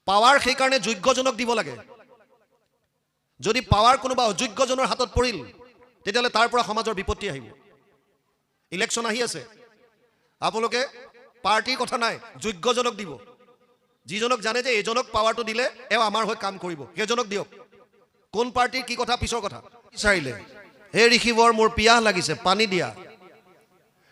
Power সেইকাৰণে যোগ্যজনক দিব লাগে। যদি পাৱাৰ কোনোবা অযোগ্যজনৰ হাতত পৰিল তেতিয়াহ'লে তাৰ পৰা সমাজৰ বিপত্তি আহিব। ইলেকশ্যন আহি আছে, আপোনালোকে পাৰ্টিৰ কথা নাই, যোগ্যজনক দিব। যিজনক জানে যে এইজনক পাৱাৰটো দিলে এওঁ আমাৰ হৈ কাম কৰিব, সেইজনক দিয়ক। কোন পাৰ্টিৰ কি কথা পিছৰ কথা। বিচাৰিলে হে ঋষিবৰ মোৰ পিয়াহ লাগিছে, পানী দিয়া।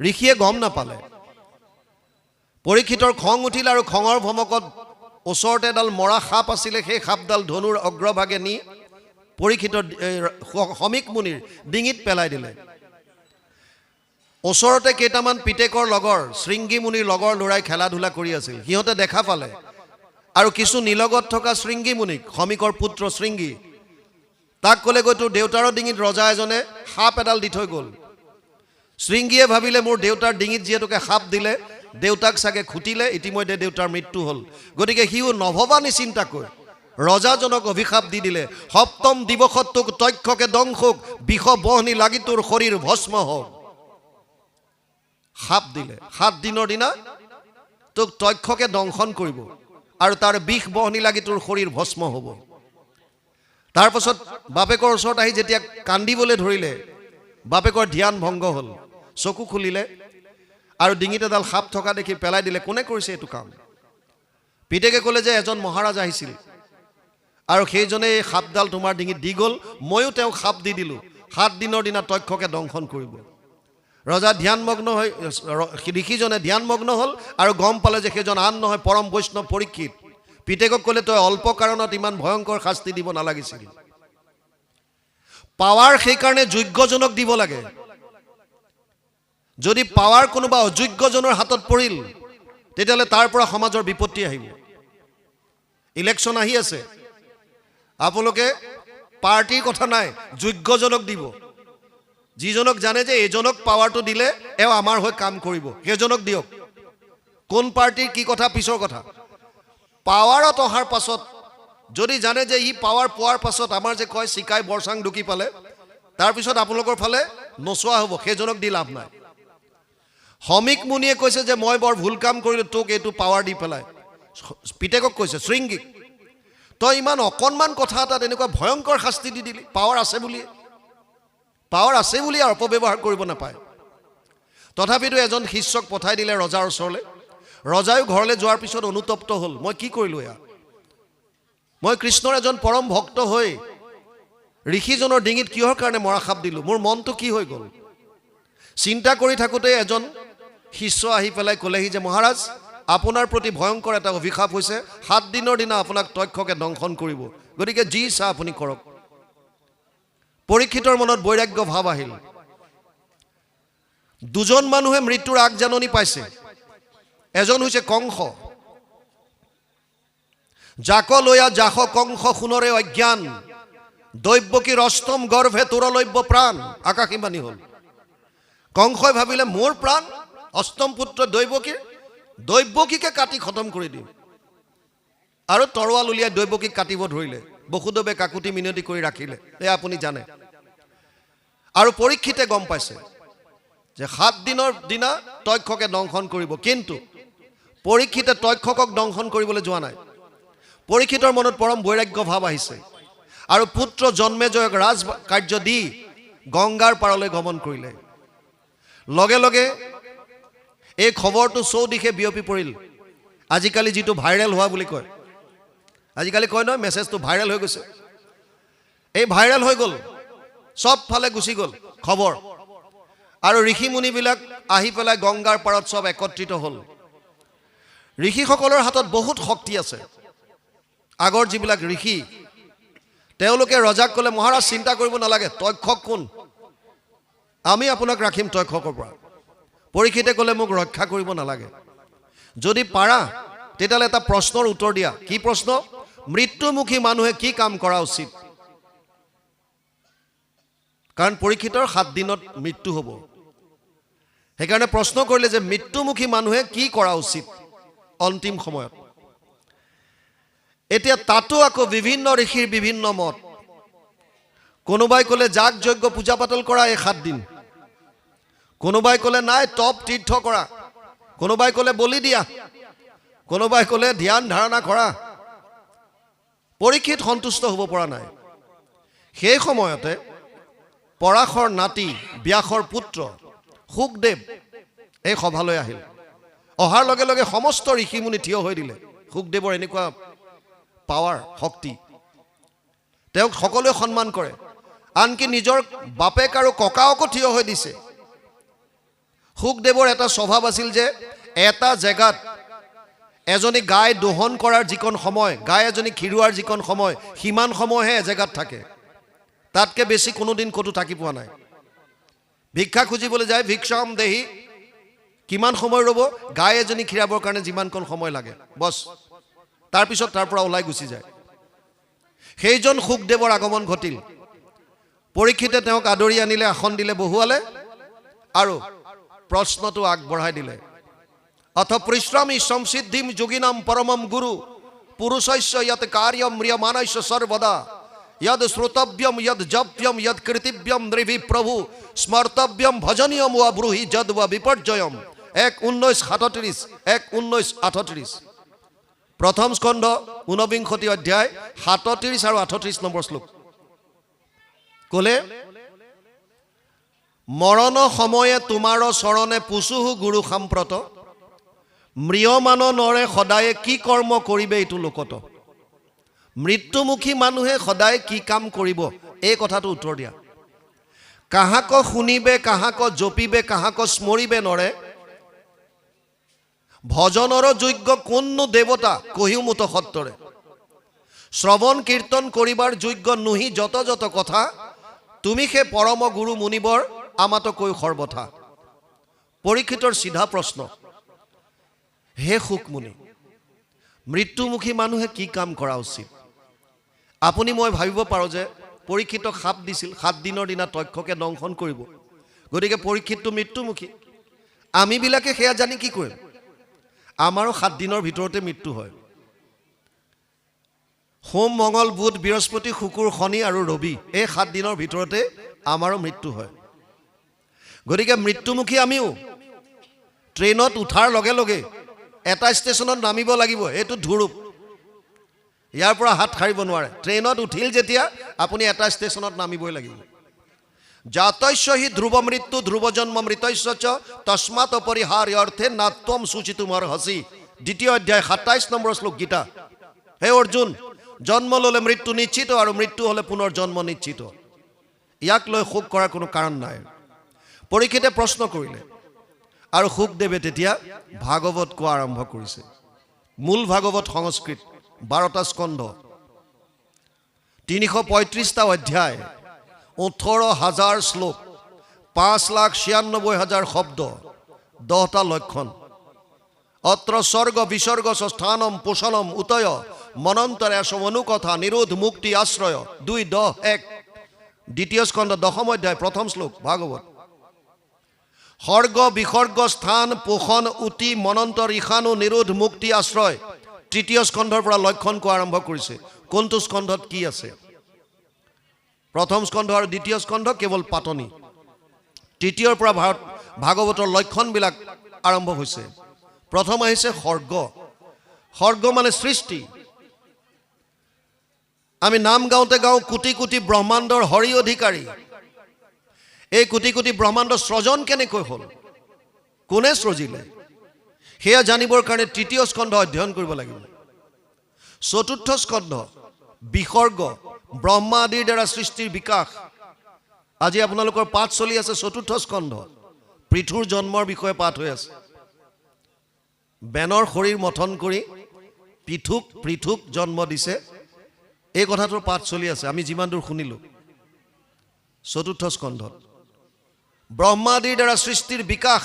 ঋষিয়ে গম নাপালে। পৰীক্ষিতৰ খং উঠিল আৰু খঙৰ ভমকত ওচৰতে এডাল মৰা সাপ আছিলে, সেই সাপডাল ধনুৰ অগ্ৰভাগে নি পৰীক্ষিতৰ সমীক মুনিৰ ডিঙিত পেলাই দিলে। ওচৰতে কেইটামান পিতেকৰ লগৰ শৃংগী মুনিৰ লগৰ ল'ৰাই খেলা ধূলা কৰি আছিল। সিহঁতে দেখা পালে আৰু কিছু নিলগত থকা শৃংগী মুনিক, সমীকৰ পুত্ৰ শৃংগী, তাক ক'লে গৈ তোৰ দেউতাৰৰ ডিঙিত ৰজা এজনে সাপ এডাল দি থৈ গ'ল। শৃংগীয়ে ভাবিলে মোৰ দেউতাৰ ডিঙিত যিহেতুকে সাপ দিলে, দেউতাক চাগে খুটিলে, ইতিমধ্যে দেউতাৰ মৃত্যু হ'ল। গতিকে সিও নভবা নিচিন্তাকৈ ৰজাজনক অভিশাপ দি দিলে, সপ্তম দিৱসত তোক তক্ষকে দংশক, বিষ বহনি লাগি তোৰ শৰীৰ ভস্ম হওক। সাপ দিলে, 7 দিনৰ দিনা তোক তক্ষকে দংশন কৰিব আৰু তাৰ বিষ বহনি লাগি তোৰ শৰীৰ ভস্ম হ'ব। তাৰপাছত বাপেকৰ ওচৰত আহি যেতিয়া কান্দিবলৈ ধৰিলে, বাপেকৰ ধ্যান ভংগ হ'ল, চকু খুলিলে আৰু ডিঙিত এডাল সাপ থকা দেখি পেলাই দিলে। কোনে কৰিছে এইটো কাম? পিতেকে ক'লে যে এজন মহাৰাজ আহিছিল আৰু সেইজনে এই সাপডাল তোমাৰ ডিঙিত দি গ'ল, ময়ো তেওঁক সাপ দি দিলোঁ, 7 দিনৰ দিনা তক্ষকে দংশন কৰিব। ৰজা ধ্যানমগ্ন হৈ, ঋষিজনে ধ্যানমগ্ন হ'ল আৰু গম পালে যে সেইজন আন নহয় পৰম বৈষ্ণৱ পৰীক্ষিত। পিতেকক ক'লে তই অল্প কাৰণত ইমান ভয়ংকৰ শাস্তি দিব নালাগিছিল। পাৱাৰ সেইকাৰণে যোগ্যজনক দিব লাগে। যদি পাৱাৰ কোনোবা অযোগ্যজনৰ হাতত পৰিল তেতিয়াহ'লে তাৰ পৰা সমাজৰ বিপত্তি আহিব। ইলেকশ্যন আহি আছে, আপোনালোকে পাৰ্টিৰ কথা নাই, যোগ্যজনক দিব। যিজনক জানে যে এইজনক পাৱাৰটো দিলে এওঁ আমাৰ হৈ কাম কৰিব, সেইজনক দিয়ক। কোন পাৰ্টিৰ কি কথা পিছৰ কথা। পাৱাৰত অহাৰ পাছত যদি জানে যে ই পাৱাৰ পোৱাৰ পাছত আমাৰ যে কয় চিকাই বৰচাং ঢুকি পালে, তাৰপিছত আপোনালোকৰ ফালে নচোৱা হ'ব, সেইজনক দি লাভ নাই। সমীক মুনিয়ে কৈছে যে মই বৰ ভুল কাম কৰিলোঁ, তোক এইটো পাৱাৰ দি পেলাই। পিতেকক কৈছে, শৃংগীক তই ইমান অকণমান কথা এটাত এনেকুৱা ভয়ংকৰ শাস্তি দি দিলি, পাৱাৰ আছে বুলিয়ে। পাৱাৰ আছে বুলি আৰু অপব্যৱহাৰ কৰিব নাপায়। তথাপিতো এজন শিষ্যক পঠাই দিলে ৰজাৰ ওচৰলৈ। ৰজায়ো ঘৰলৈ যোৱাৰ পিছত অনুতপ্ত হ'ল, মই কি কৰিলোঁ এয়া? মই কৃষ্ণৰ এজন পৰম ভক্ত হৈ ঋষিজনৰ ডিঙিত কিহৰ কাৰণে মৰা সাপ দিলোঁ? মোৰ মনটো কি হৈ গ'ল? চিন্তা কৰি থাকোঁতে এজন শিষ্য আহি পেলাই ক'লেহি যে মহাৰাজ, আপোনাৰ প্ৰতি ভয়ংকৰ এটা অভিশাপ হৈছে, 7 দিনৰ দিনা আপোনাক তক্ষকে দংশন কৰিব, গতিকে যি ইচ্ছা আপুনি কৰক। পৰীক্ষিতৰ মনত বৈৰাগ্য ভাৱ আহিল। দুজন মানুহে মৃত্যুৰ আগজাননী পাইছে। এজন হৈছে কংস। জাক লয়া জাস কংস সোণৰে অজ্ঞান, দৈব্যকীৰ অষ্টম গৰ্ভে তোৰলব্য প্ৰাণ। আকাশীবাণী হ'ল। কংসই ভাবিলে মোৰ প্ৰাণ, অষ্টম পুত্ৰ দৈব্যকীকে কাটি খতম কৰি দিম, আৰু তৰোৱাল উলিয়াই দৈব্যকীক কাটিব ধৰিলে। বসুদেৱে কাকুতি মিনতি কৰি ৰাখিলে, এয়া আপুনি জানে। আৰু পৰীক্ষিতে গম পাইছে যে 7 দিনৰ দিনা তক্ষকে দংশন কৰিব, কিন্তু পৰীক্ষিতে তক্ষকক দংশন কৰিবলৈ যোৱা নাই। পৰীক্ষিতৰ মনত পৰম বৈৰাগ্য ভাৱ আহিছে আৰু পুত্ৰ জন্মেজয়ক ৰাজ কাৰ্য দি গংগাৰ পাৰলৈ গমন কৰিলে। লগে লগে এই খবৰটো চৌদিশে বিয়পি পৰিল। আজিকালি যিটো ভাইৰেল হোৱা বুলি কয়, আজিকালি কয় নহয় মেছেজটো ভাইৰেল হৈ গৈছে। এই ভাইৰেল হৈ গ'ল, চব ফালে গুচি গ'ল খবৰ। আৰু ঋষি মুনিবিলাক আহি পেলাই গংগাৰ পাৰত চব একত্ৰিত হ'ল। ঋষিসকলৰ হাতত বহুত শক্তি আছে। আগৰ যিবিলাক ঋষি, তেওঁলোকে ৰজাক ক'লে মহাৰাজ চিন্তা কৰিব নালাগে, তক্ষক কোন, আমি আপোনাক ৰাখিম তক্ষকৰ পৰা। পৰীক্ষিতে ক'লে মোক ৰক্ষা কৰিব নালাগে, যদি পাৰা তেতিয়াহ'লে এটা প্ৰশ্নৰ উত্তৰ দিয়া। কি প্ৰশ্ন? মৃত্যুমুখী মানুহে কি কাম কৰা উচিত? কাৰণ পৰীক্ষিতৰ 7 দিনত মৃত্যু হ'ব। সেইকাৰণে প্ৰশ্ন কৰিলে যে মৃত্যুমুখী মানুহে কি কৰা উচিত অন্তিম সময়ত। এতিয়া তাতো আকৌ বিভিন্ন ঋষিৰ বিভিন্ন মত। কোনোবাই ক'লে যাগ যজ্ঞ পূজা পাতল কৰা এই 7 দিন, কোনোবাই ক'লে নাই তপ তীৰ্থ কৰা, কোনোবাই ক'লে বলি দিয়া, কোনোবাই ক'লে ধ্যান ধাৰণা কৰা, পৰীক্ষিত সন্তুষ্ট হ'ব পৰা নাই। সেই সময়তে পৰাশৰ নাতি ব্যাসৰ পুত্ৰ শুকদেৱ এই সভালৈ আহিল। অহাৰ লগে লগে সমস্ত ঋষিমুনি থিয় হৈ দিলে। শুকদেৱৰ এনেকুৱা পাৱাৰ, শক্তি, তেওঁক সকলোৱে সন্মান কৰে, আনকি নিজৰ বাপেক আৰু ককাকো থিয় হৈ দিছে। শুকদেৱৰ এটা স্বভাৱ আছিল যে এটা জেগাত এজনী গাই দোহন কৰাৰ যিকণ সময়, গাই এজনী খিৰোৱাৰ যিকণ সময়, সিমান সময়হে এজেগাত থাকে, তাতকৈ বেছি কোনোদিন ক'তো থাকি পোৱা নাই। ভিক্ষা খুজিবলৈ যায়, ভিক্ষাম দেহি, কিমান সময় ৰ'ব? গাই এজনী খীৰাবৰ কাৰণে যিমানকণ সময় লাগে, বছ, তাৰপিছত তাৰ পৰা ওলাই গুচি যায়। সেইজন শুকদেৱৰ আগমন ঘটিল। পৰীক্ষিতে তেওঁক আদৰি আনিলে, আসন দিলে, বহুৱালে আৰু প্ৰশ্নটো আগবঢ়াই দিলে। অথ পৃশ্ৰামী সংসিদ্ধিম যোগিনাম পৰমম গুৰু পুৰুষস্য য়ৎ কাৰ্যম ম্ৰিয়মাণস্য সৰ্বদা यद श्रोतव्यम यद जप्यम यद कृतिव्यम नृभि प्रभु स्मर्तव्यम भजनीयम व ब्रूहि जद व विपर्जयम। 1:19:37, 1:19:38, प्रथम स्कंध 49 अध्याय 37 और 38 नम्बर श्लोक। कले मरण समये तुमार चरणे पुछुहु गुरु सम्प्रत म्रियमान नरे सदाये की कर्म करिबे एतु लोकत। मृत्युमुखी मानुहे सदाय की काम करिब এই কথাটো উত্তৰ দিয়া। কাহাক শুনিবে কাহাক জপিবে কাহাক স্মৰিবে নৰে ভজনৰ যোগ্য কোননো দেৱতা কহিও মুত সত্তৰে। শ্ৰৱণ কীৰ্তন কৰিবাৰ যোগ্য নুহি যত যত কথা তুমি সে পৰম গুৰু মুনিবৰ আমাতো কৈ সৰ্বথা। পৰীক্ষিতৰ সিধা প্ৰশ্ন, হে শুকমুনি, মৃত্যুমুখী মানুহে কি কাম কৰা উচিত? আপুনি মই ভাবিব পাৰোঁ যে পৰীক্ষিতক সাপ দিছিল, 7 দিনৰ দিনা তক্ষকে দংশন কৰিব, গতিকে পৰীক্ষিতটো মৃত্যুমুখী। আমিবিলাকে সেয়া জানি কি কৰিম? আমাৰো 7 দিনৰ ভিতৰতে মৃত্যু হয়। সোম মঙল বুধ বৃহস্পতি শুকুৰ শনি আৰু ৰবি, এই 7 দিনৰ ভিতৰতে আমাৰো মৃত্যু হয়। গতিকে মৃত্যুমুখী আমিও। ট্ৰেইনত উঠাৰ লগে লগে এটা ষ্টেচনত নামিব লাগিব, এইটো ধুৰুপ, ইয়াৰ পৰা হাত সাৰিব নোৱাৰে। ট্ৰেইনত উঠিল যেতিয়া আপুনি এটা ষ্টেচনত নামিবই লাগিব। জাতস্য হি ধ্ৰুৱ মৃত্যু ধ্ৰুৱ জন্ম মৃতস্য চ তস্মাৎ অপৰিহাৰ্য অৰ্থে নাত্বম সূচিতুমৰ হসি। 2 অধ্যায় 27 নম্বৰ শ্লোক গীতা। হে অৰ্জুন, জন্ম ল'লে মৃত্যু নিশ্চিত আৰু মৃত্যু হ'লে পুনৰ জন্ম নিশ্চিত। ইয়াক লৈ শোক কৰাৰ কোনো কাৰণ নাই। পৰীক্ষিতে প্ৰশ্ন কৰিলে আৰু শুকদেৱে তেতিয়া ভাগৱত কোৱা আৰম্ভ কৰিছে। মূল ভাগৱত সংস্কৃত, 12টা স্কন্ধ, 335টা অধ্যায়, 18,000 শ্লোক, 5,96,000 শব্দ, 10টা লক্ষণ। অত্ৰ স্বৰ্গ বিসৰ্গ স্থানম পোষণম উতয় মনন্তৰে সমনুকথা নিৰোধ মুক্তি আশ্ৰয় 2:10:1। 2য় স্কন্ধ 10ম অধ্যায় 1ম শ্লোক ভাগৱত। স্বৰ্গ বিসৰ্গ স্থান পোষণ উতি মনন্তৰ ঈশানু নিৰোধ মুক্তি আশ্ৰয় 3য় স্কন্ধৰ পৰা লক্ষণ কোৱা আৰম্ভ কৰিছে। কোনটো স্কন্ধত কি আছে? প্ৰথম স্কন্ধ আৰু 2য় স্কন্ধ কেৱল পাতনি। 3য়ৰ পৰা ভাগৱতৰ লক্ষণবিলাক আৰম্ভ হৈছে। প্ৰথম আহিছে স্বৰ্গ। স্বৰ্গ মানে সৃষ্টি। আমি নাম গাওঁতে গাওঁ কোটি কোটি ব্ৰহ্মাণ্ডৰ হৰি অধিকাৰী। এই কোটি কোটি ব্ৰহ্মাণ্ড সৃজন কেনেকৈ হ'ল? কোনে সৃজিলে? সেয়া জানিবৰ কাৰণে 3য় স্কন্ধ অধ্যয়ন কৰিব লাগিব। 4ৰ্থ স্কন্ধ বিসৰ্গ, ব্ৰহ্মা আদিৰ দ্বাৰা সৃষ্টিৰ বিকাশ। আজি আপোনালোকৰ পাঠ চলি আছে 4ৰ্থ স্কন্ধ, পৃথুৰ জন্মৰ বিষয়ে পাঠ হৈ আছে। বেনৰ শৰীৰ মথন কৰি পৃথুক জন্ম দিছে, এই কথাটোৰ পাঠ চলি আছে, আমি যিমান দূৰ শুনিলোঁ। 4ৰ্থ স্কন্ধত ব্ৰহ্মা আদিৰ দ্বাৰা সৃষ্টিৰ বিকাশ,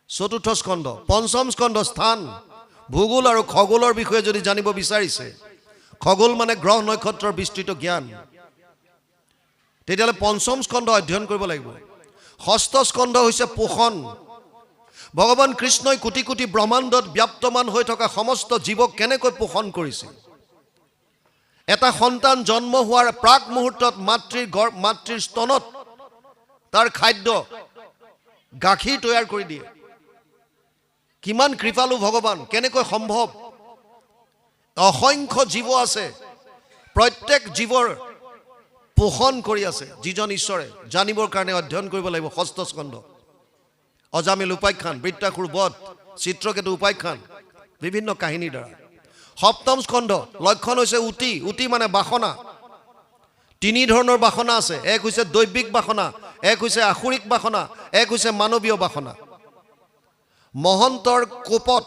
4ৰ্থ স্কন্ধ। 5ম স্কন্ধ স্থান, ভূগোল আৰু খগোলৰ বিষয়ে যদি জানিব বিচাৰিছে, খগোল মানে গ্ৰহ নক্ষত্ৰৰ বিস্তৃত জ্ঞান, তেতিয়াহ'লে 5ম স্কন্ধ অধ্যয়ন কৰিব লাগিব। 6ষ্ঠ স্কন্ধ হৈছে পোষণ। ভগৱান কৃষ্ণই কোটি কোটি ব্ৰহ্মাণ্ডত ব্যাপ্তমান হৈ থকা সমস্ত জীৱক কেনেকৈ পোষণ কৰিছে। এটা সন্তান জন্ম হোৱাৰ প্ৰাক মুহূৰ্তত মাতৃৰ স্তনত তাৰ খাদ্য গাখীৰ তৈয়াৰ কৰি দিয়ে। কিমান কৃপালু ভগৱান, কেনেকৈ সম্ভৱ? অসংখ্য জীৱ আছে, প্ৰত্যেক জীৱৰ পোষণ কৰি আছে যিজন ঈশ্বৰে। জানিবৰ কাৰণে অধ্যয়ন কৰিব লাগিব। ষষ্ঠ স্কন্ধ, অজামিল উপাখ্যান, বৃত্তাসুৰ বধ, চিত্ৰকেতু উপাখ্যান, বিভিন্ন কাহিনীৰ দ্বাৰা। সপ্তম স্কন্ধ লক্ষণ হৈছে উটি। উটি মানে বাসনা। তিনি ধৰণৰ বাসনা আছে। এক হৈছে দৈবিক বাসনা, এক হৈছে আসুৰিক বাসনা, এক হৈছে মানৱীয় বাসনা। মহন্তৰ কোপত